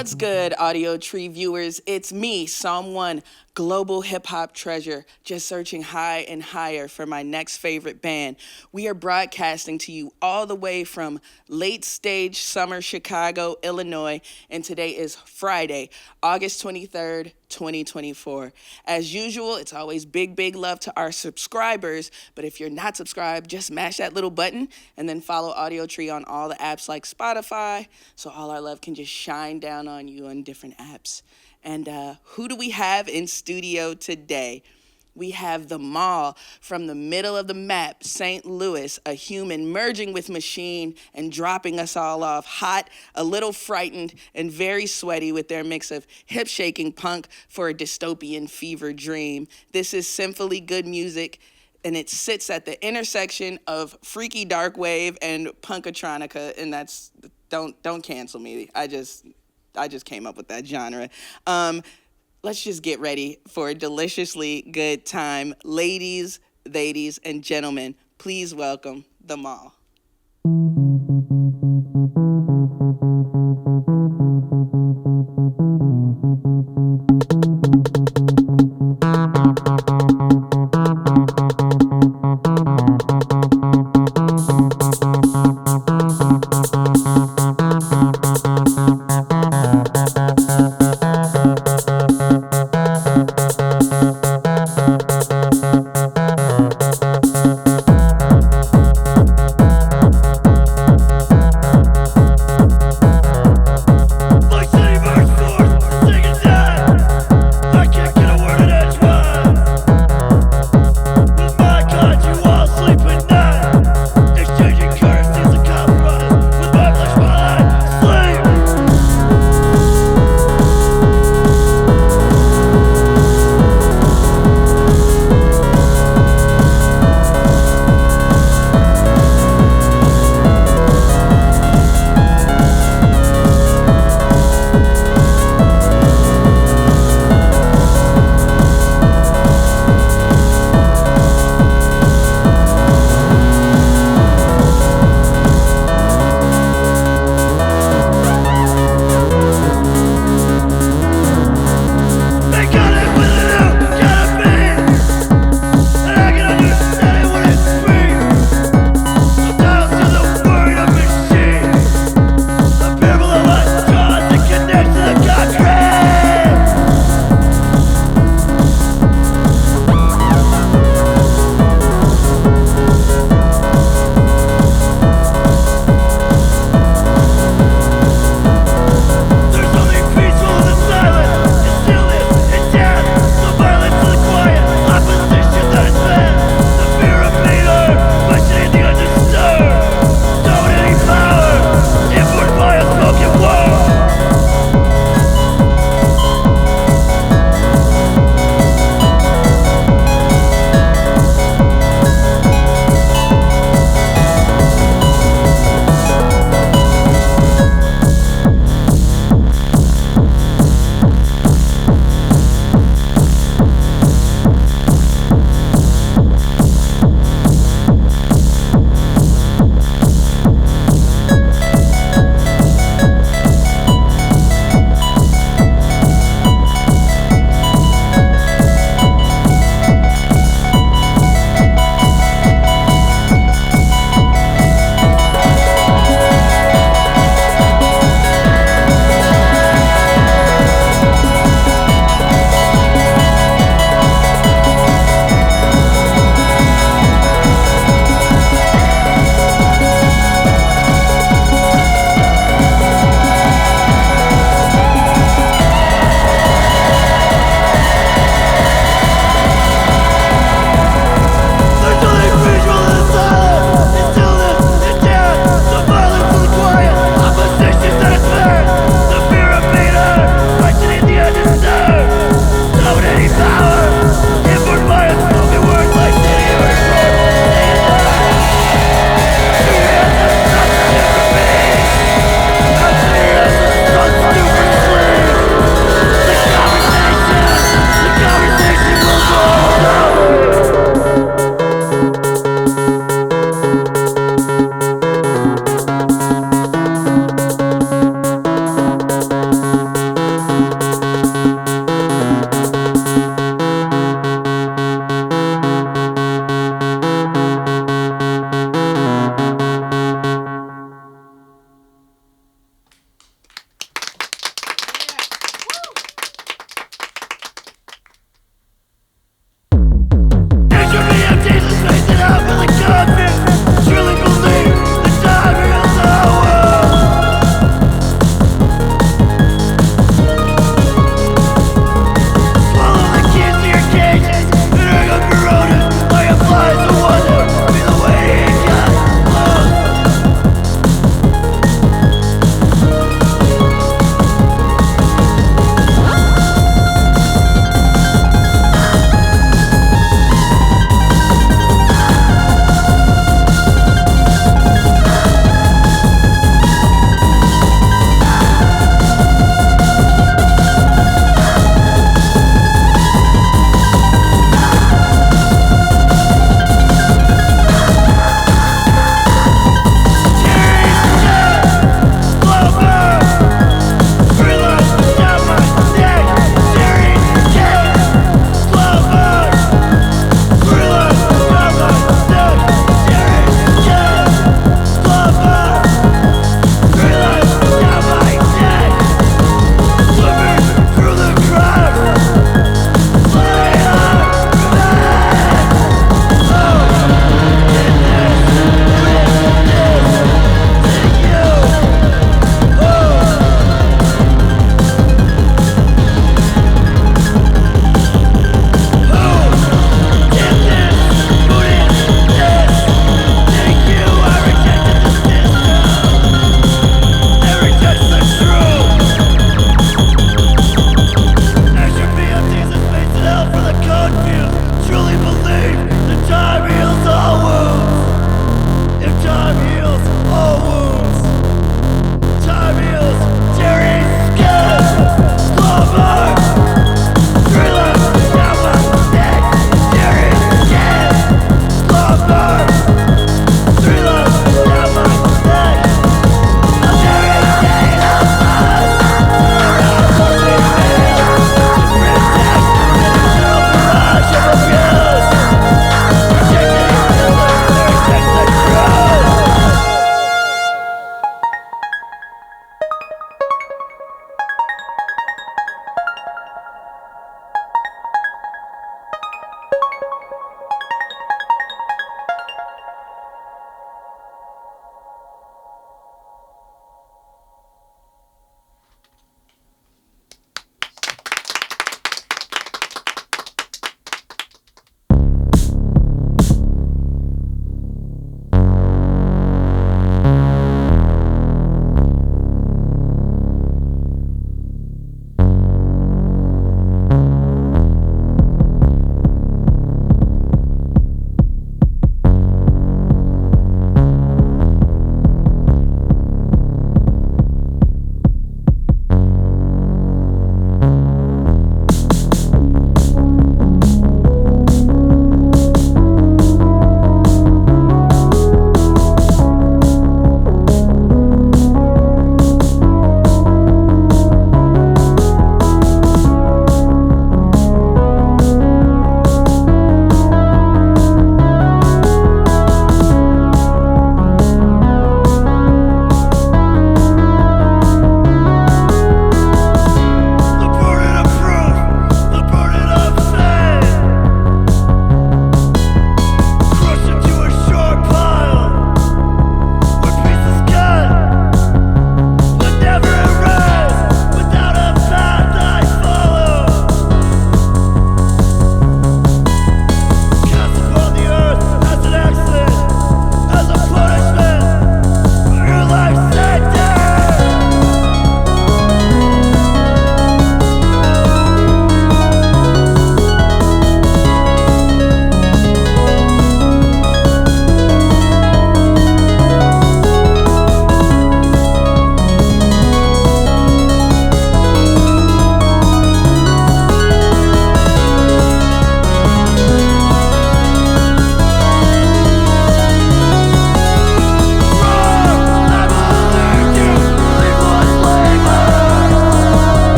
What's good, Audiotree viewers? It's me, Psalm 1, global hip hop treasure, just searching high and higher for my next favorite band. We are broadcasting to you all the way from late stage summer Chicago, Illinois, and today is Friday, August 23rd, 2024. As usual, it's always big love to our subscribers, but if you're not subscribed, just mash that little button and then follow Audiotree on all the apps like Spotify, so all our love can just shine down on you on different apps. And who do we have in studio today? We have the Mall from the middle of the map, St. Louis, a human merging with machine and dropping us all off hot, a little frightened, and very sweaty with their mix of hip-shaking punk for a dystopian fever dream. This is sinfully good music, and it sits at the intersection of freaky dark wave and punkatronica, and that's, don't cancel me. I just came up with that genre. Let's just get ready for a deliciously good time. Ladies, and gentlemen, please welcome the Mall.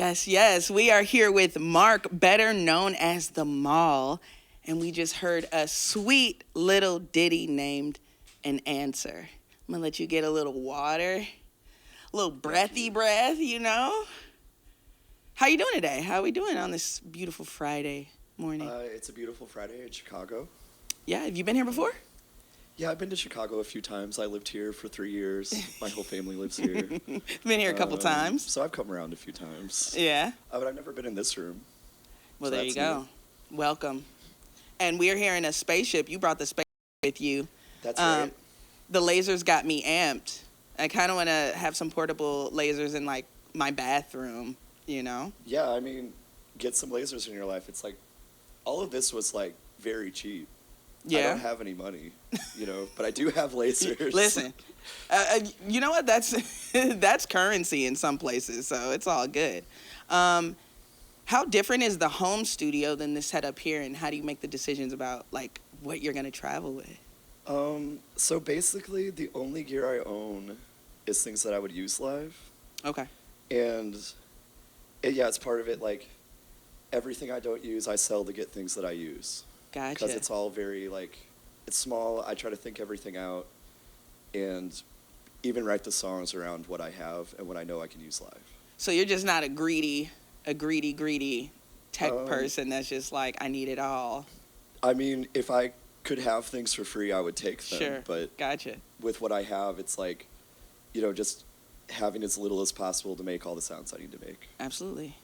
Yes, yes. We are here with Mark, better known as The Mall. And we just heard a sweet little ditty named An Answer. I'm going to let you get a little water, a little breathy breath, you know? How you doing today? How are we doing on this beautiful Friday morning? It's a beautiful Friday in Chicago. Yeah, have you been here before? Yeah, I've been to Chicago a few times. I lived here for 3 years. My whole family lives here. Been here a couple times. So I've come around a few times. Yeah. But I've never been in this room. Well, So there you that's go. new. Welcome. And we're here in a spaceship. You brought the spaceship with you. That's right. The lasers got me amped. I kind of want to have some portable lasers in, like, my bathroom, you know? Yeah, I mean, get some lasers in your life. It's like, all of this was, like, very cheap. Yeah. I don't have any money, but I do have lasers. Listen, you know what? That's currency in some places, so it's all good. How different is the home studio than the setup here, and how do you make the decisions about, like, what you're going to travel with? So basically, the only gear I own is things that I would use live. Okay. And, it's part of it, like, everything I don't use, I sell to get things that I use. Gotcha. Because it's all very, like, it's small. I try to think everything out and even write the songs around what I have and what I know I can use live. So you're just not a greedy tech person that's just like, I need it all. I mean, if I could have things for free, I would take them. Sure. But Gotcha. with what I have, it's like, just having as little as possible to make all the sounds I need to make. Absolutely.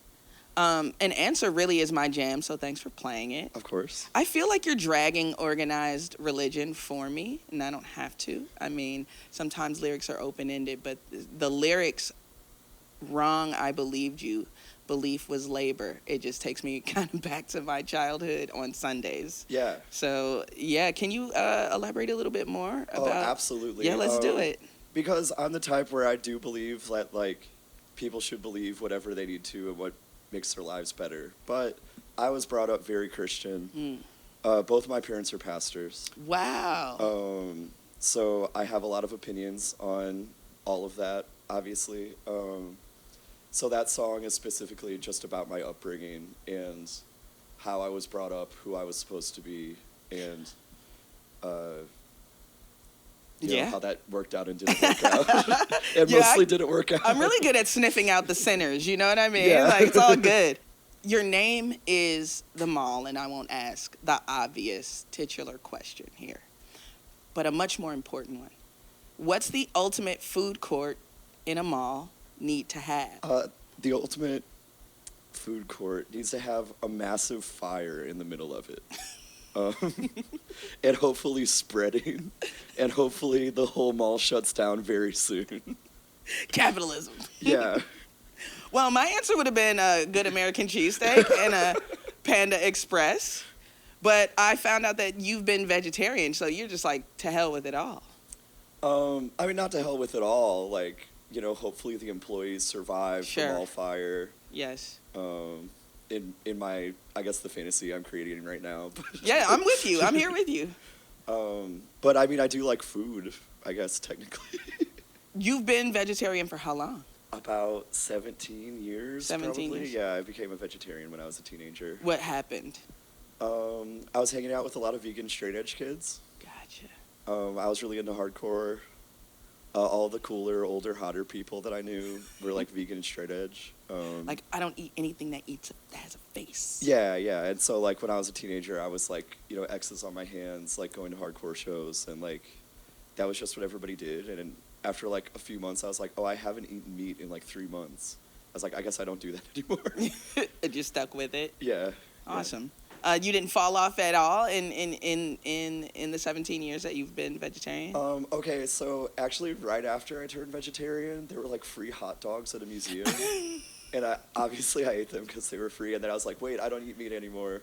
An Answer really is my jam, so thanks for playing it. Of course. I feel like you're dragging organized religion for me, and I don't have to. I mean, sometimes lyrics are open-ended, but the lyrics, wrong, I believed you, belief was labor. It just takes me kind of back to my childhood on Sundays. Yeah. So, yeah, can you elaborate a little bit more about... Oh, absolutely. Yeah, let's do it. Because I'm the type where I do believe that, like, people should believe whatever they need to and what makes their lives better. But I was brought up very Christian. Both my parents are pastors. Wow. So I have a lot of opinions on all of that, obviously. So that song is specifically just about my upbringing and how I was brought up, who I was supposed to be, and how that worked out and didn't work out. It mostly didn't work out. I'm really good at sniffing out the sinners, you know what I mean? Yeah. Like, it's all good. Your name is The Mall, and I won't ask the obvious titular question here, but a much more important one. What's the ultimate food court in a mall need to have? The ultimate food court needs to have a massive fire in the middle of it. And hopefully spreading, and hopefully the whole mall shuts down very soon. Capitalism. Yeah. Well, my answer would have been a good American cheesesteak and a Panda Express, but I found out that you've been vegetarian, so you're just like, to hell with it all. I mean, not to hell with it all. Like, hopefully the employees survive the mall fire. Yes. In my, I guess, the fantasy I'm creating right now. Yeah, I'm with you. I'm here with you. But I mean, I do like food, I guess, technically. You've been vegetarian for how long? About 17 years, 17 probably. years. Yeah, I became a vegetarian when I was a teenager. What happened? I was hanging out with a lot of vegan straight edge kids. Gotcha. I was really into hardcore. All the cooler, older, hotter people that I knew were like vegan and straight edge. Like, I don't eat anything that has a face. Yeah. And so, like, when I was a teenager, I was like, X's on my hands, like going to hardcore shows, and like, that was just what everybody did. And after like a few months, I was like, oh, I haven't eaten meat in like 3 months. I was like, I guess I don't do that anymore. And you're stuck with it. Yeah. Awesome. You didn't fall off at all in the 17 years that you've been vegetarian? Okay, so actually right after I turned vegetarian, there were like free hot dogs at a museum. And I ate them because they were free. And then I was like, wait, I don't eat meat anymore.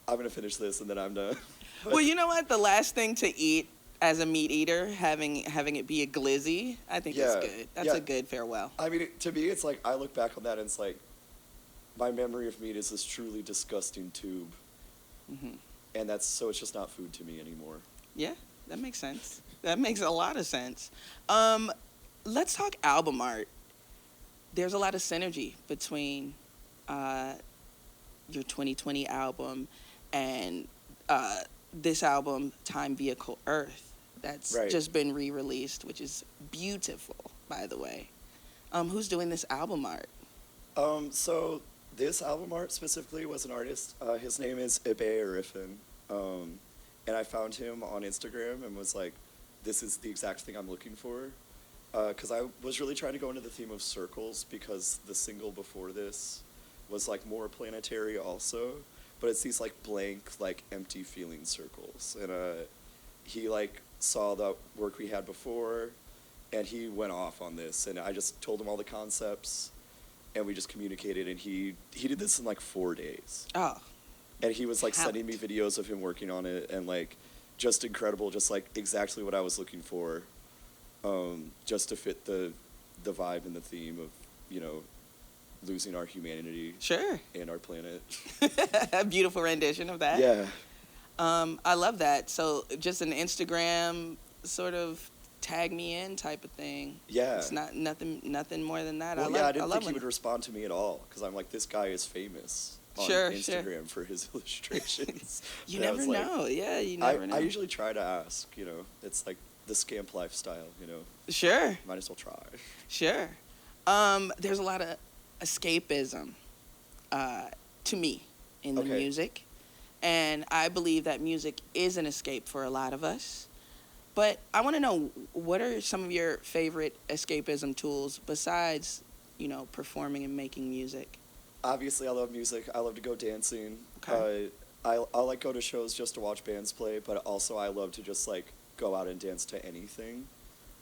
I'm going to finish this and then I'm done. Well, you know what? The last thing to eat as a meat eater, having it be a glizzy, I think is good. That's a good farewell. I mean, to me, it's like, I look back on that and it's like, my memory of meat is this truly disgusting tube. Mm-hmm. And it's just not food to me anymore. Yeah, that makes sense. That makes a lot of sense. Let's talk album art. There's a lot of synergy between uh, your 2020 album and this album, Time Vehicle Earth, that's Right. just been re-released, which is beautiful, by the way. Who's doing this album art? So this album art specifically was an artist. His name is Ibe Arifin. And I found him on Instagram and was like, this is the exact thing I'm looking for. Because I was really trying to go into the theme of circles, because the single before this was like more planetary also, but it's these like blank, like empty feeling circles. And he like saw the work we had before, and he went off on this, and I just told him all the concepts, and we just communicated, and he did this in like 4 days. Oh, And he was like sending me videos of him working on it, and like just incredible, just like exactly what I was looking for, just to fit the vibe and the theme of, you know, losing our humanity sure. and our planet. A beautiful rendition of that. Yeah. I love that. So just an Instagram sort of tag me in type of thing. Yeah. It's not nothing more than that. Well, I didn't think he would respond to me at all, because I'm like, this guy is famous on Instagram for his illustrations. You never know. Yeah, you never know. I usually try to ask, you know, it's like the scamp lifestyle, you know. Sure. Might as well try. Sure. There's a lot of escapism to me in the music. And I believe that music is an escape for a lot of us. But I want to know, what are some of your favorite escapism tools besides, you know, performing and making music? Obviously, I love music. I love to go dancing. Okay. I like go to shows just to watch bands play, but also I love to just like go out and dance to anything.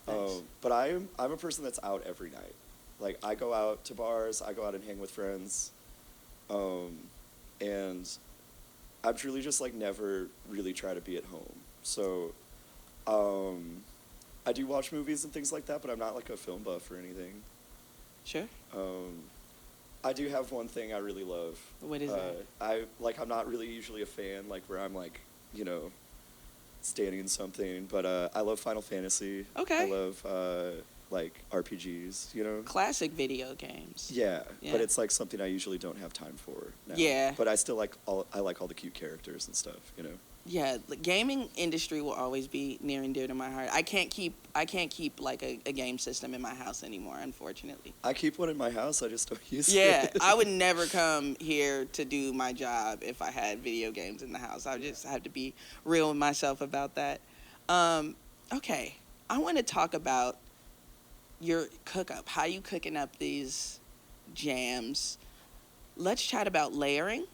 Nice. But I'm a person that's out every night. Like, I go out to bars, I go out and hang with friends, and I've truly just like never really try to be at home. So I do watch movies and things like that, but I'm not like a film buff or anything. Sure. I do have one thing I really love. What is that? I'm not really usually a fan, like, where I'm like, you know, standing in something, but I love Final Fantasy. Okay. I love like RPGs, you know. Classic video games. Yeah, but it's like something I usually don't have time for now. Yeah. But I still like all the cute characters and stuff, you know. Yeah, the gaming industry will always be near and dear to my heart. I can't keep like a game system in my house anymore, unfortunately. I keep one in my house, I just don't use it. Yeah, I would never come here to do my job if I had video games in the house. I just have to be real with myself about that. Okay, I want to talk about your cook-up, how you cooking up these jams. Let's chat about layering.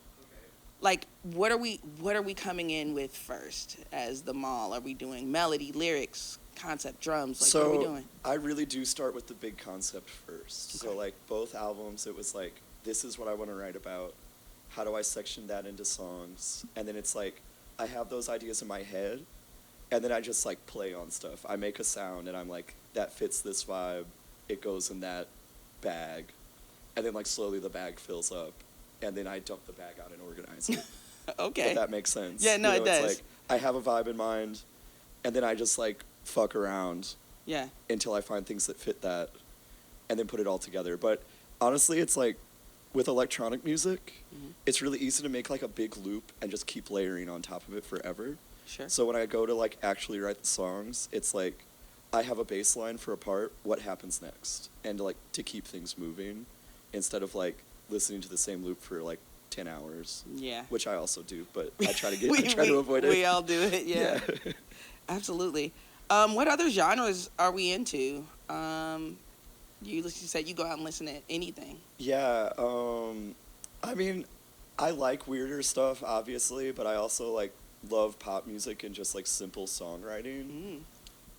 Like, what are we coming in with first as the mall? Are we doing melody, lyrics, concept, drums? Like, what are we doing? I really do start with the big concept first. Okay. So, like, both albums, it was like, this is what I want to write about. How do I section that into songs? And then it's like, I have those ideas in my head, and then I just, like, play on stuff. I make a sound, and I'm like, that fits this vibe. It goes in that bag. And then, like, slowly the bag fills up. And then I dump the bag out and organize it. Okay. If that makes sense. Yeah, no, it does. It's like, I have a vibe in mind, and then I just, like, fuck around. Yeah. Until I find things that fit that, and then put it all together. But honestly, it's like, with electronic music, it's really easy to make, like, a big loop and just keep layering on top of it forever. Sure. So when I go to, like, actually write the songs, it's like, I have a bass line for a part, what happens next? And, like, to keep things moving, instead of, like, listening to the same loop for like 10 hours. Yeah. Which I also do, but I try to avoid it. We all do it, yeah. Absolutely. What other genres are we into? You said you go out and listen to anything. Yeah. I mean, I like weirder stuff, obviously, but I also like love pop music and just like simple songwriting.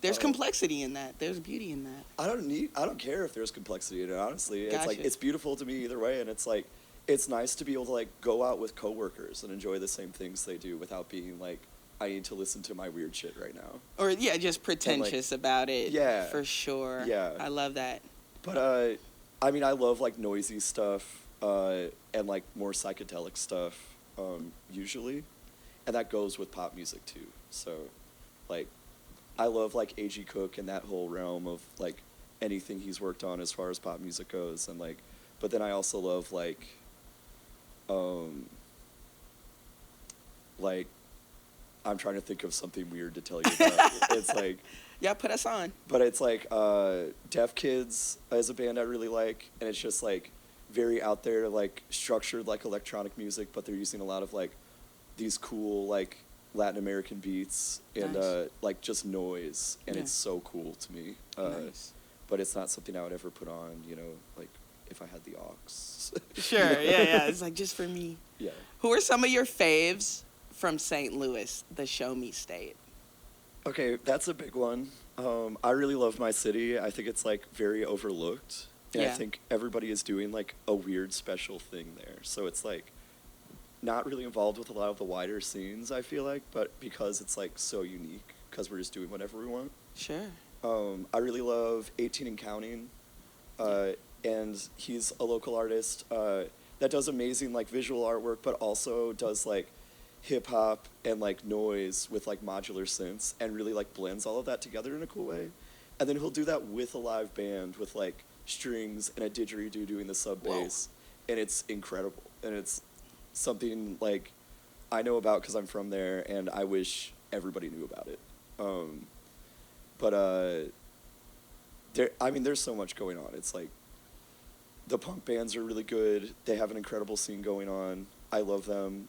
There's complexity in that. There's beauty in that. I don't care if there's complexity in it, honestly. Gotcha. It's like, it's beautiful to me either way, and it's like, it's nice to be able to like go out with coworkers and enjoy the same things they do without being like, I need to listen to my weird shit right now. Or yeah, just pretentious about it. Yeah. For sure. Yeah. I love that. But I mean, I love like noisy stuff and like more psychedelic stuff usually, and that goes with pop music too. So like, I love like A.G. Cook and that whole realm of like anything he's worked on as far as pop music goes, and like, but then I also love like Um, like, I'm trying to think of something weird to tell you about. It's like, Yeah, put us on. but it's like Deaf Kids is a band I really like, and it's just like very out there, like structured like electronic music, but they're using a lot of like these cool like Latin American beats and Nice. like just noise, and Yeah. it's so cool to me. Nice. But it's not something I would ever put on, you know, like if I had the aux. Sure, yeah. It's like just for me. Yeah. Who are some of your faves from St. Louis, the show me state? Okay, that's a big one. I really love my city. I think it's like very overlooked. And I Yeah. think everybody is doing like a weird special thing there. So it's like not really involved with a lot of the wider scenes, I feel like, but because it's like so unique, because we're just doing whatever we want. Sure. I really love 18 and Counting, and he's a local artist that does amazing like visual artwork, but also does like hip hop and like noise with like modular synths, and really like blends all of that together in a cool way. And then he'll do that with a live band with like strings and a didgeridoo doing the sub bass, and it's incredible. And it's something like I know about because I'm from there, and I wish everybody knew about it. There's so much going on. It's like the punk bands are really good. They have an incredible scene going on. I love them.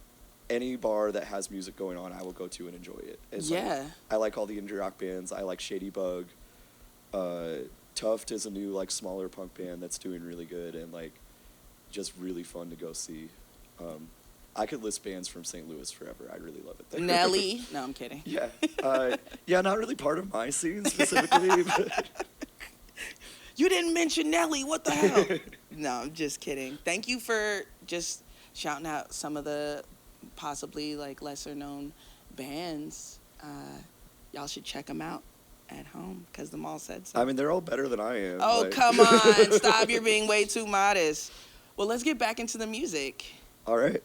Any bar that has music going on, I will go to and enjoy it. It's like, Yeah. I like all the indie rock bands. I like Shady Bug. Tuft is a new like smaller punk band that's doing really good and like just really fun to go see. I could list bands from St. Louis forever. I really love it there. Nelly. No, I'm kidding. Yeah. Yeah, not really part of my scene specifically, but You didn't mention Nelly. What the hell? No, I'm just kidding. Thank you for just shouting out some of the possibly like lesser known bands. Y'all should check them out at home because the mall said so. I mean, they're all better than I am. Oh, like- come on. Stop. You're being way too modest. Well, let's get back into the music. All right.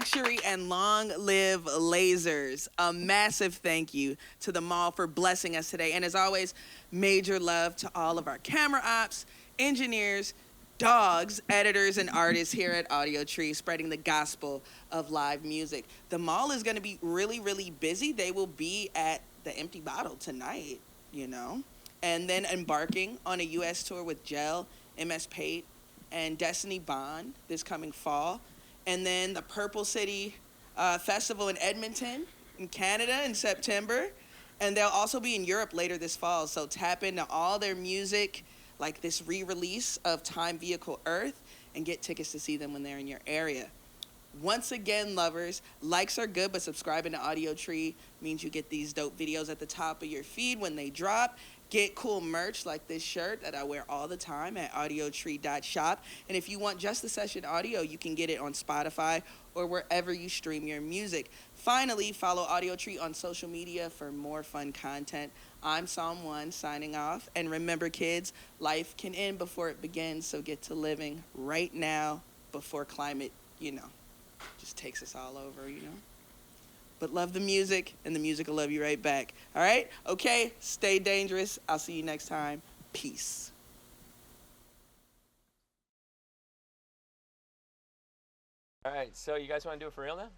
luxury, and long live lasers. A massive thank you to the mall for blessing us today. And as always, major love to all of our camera ops, engineers, dogs, editors, and artists here at Audiotree, spreading the gospel of live music. The mall is going to be really, really busy. They will be at the Empty Bottle tonight, you know, and then embarking on a U.S. tour with Gel, MS Pate, and Destiny Bond this coming fall. And then the Purple City Festival in Edmonton, in Canada, in September. And they'll also be in Europe later this fall. So tap into all their music, like this re-release of Time Vehicle Earth, and get tickets to see them when they're in your area. Once again, lovers, likes are good, but subscribing to Audiotree means you get these dope videos at the top of your feed when they drop. Get cool merch like this shirt that I wear all the time at audiotree.shop. And if you want just the session audio, you can get it on Spotify or wherever you stream your music. Finally, follow Audiotree on social media for more fun content. I'm Psalm 1 signing off. And remember, kids, life can end before it begins, so get to living right now before climate, just takes us all over, But love the music, and the music will love you right back. All right? Okay, stay dangerous. I'll see you next time. Peace. All right, so you guys want to do it for real now?